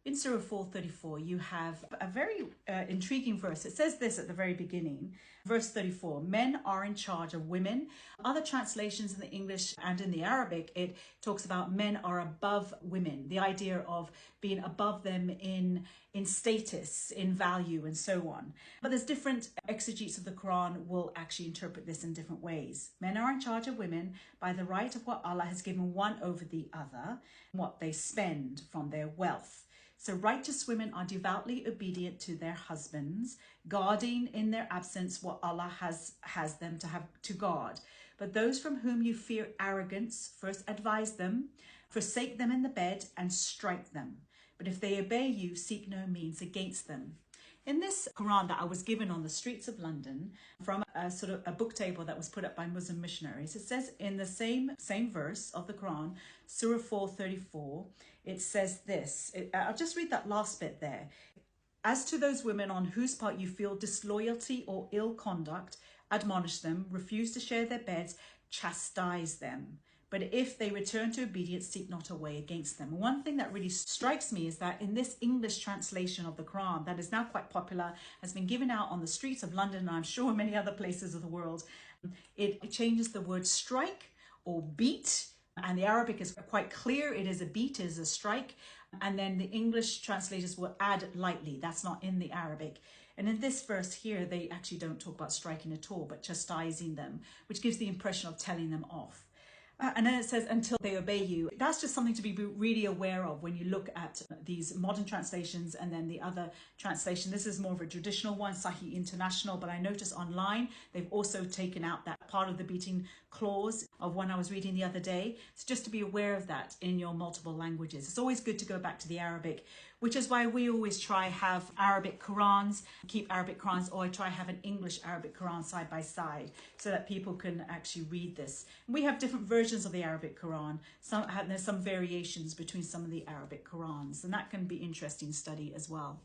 In Surah 434, you have a very intriguing verse. It says this at the very beginning, verse 34, men are in charge of women. Other translations in the English and in the Arabic, it talks about men are above women, the idea of being above them in status, in value, and so on. But there's different exegetes of the Quran will actually interpret this in different ways. Men are in charge of women by the right of what Allah has given one over the other, what they spend from their wealth. So righteous women are devoutly obedient to their husbands, guarding in their absence what Allah has them to have to guard. But those from whom you fear arrogance, first advise them, forsake them in the bed, and strike them. But if they obey you, seek no means against them. In this Quran that I was given on the streets of London from a sort of a book table that was put up by Muslim missionaries, it says in the same verse of the Quran, Surah 434, it says this. I'll just read that last bit there. As to those women on whose part you feel disloyalty or ill conduct, admonish them, refuse to share their beds, chastise them. But if they return to obedience, seek not a way against them. One thing that really strikes me is that in this English translation of the Quran that is now quite popular, has been given out on the streets of London, and I'm sure many other places of the world, it changes the word strike or beat. And the Arabic is quite clear. It is a beat, it is a strike. And then the English translators will add lightly. That's not in the Arabic. And in this verse here, they actually don't talk about striking at all, but chastising them, which gives the impression of telling them off. And then it says, until they obey you. That's just something to be really aware of when you look at these modern translations and then the other translation. This is more of a traditional one, Sahih International, but I noticed online they've also taken out that part of the beating clause of one I was reading the other day. So just to be aware of that in your multiple languages. It's always good to go back to the Arabic, which is why we always try have Arabic Qurans, keep Arabic Qurans, or I try have an English Arabic Quran side by side so that people can actually read this. And we have different versions of the Arabic Quran. There's some variations between some of the Arabic Qurans, and that can be interesting study as well.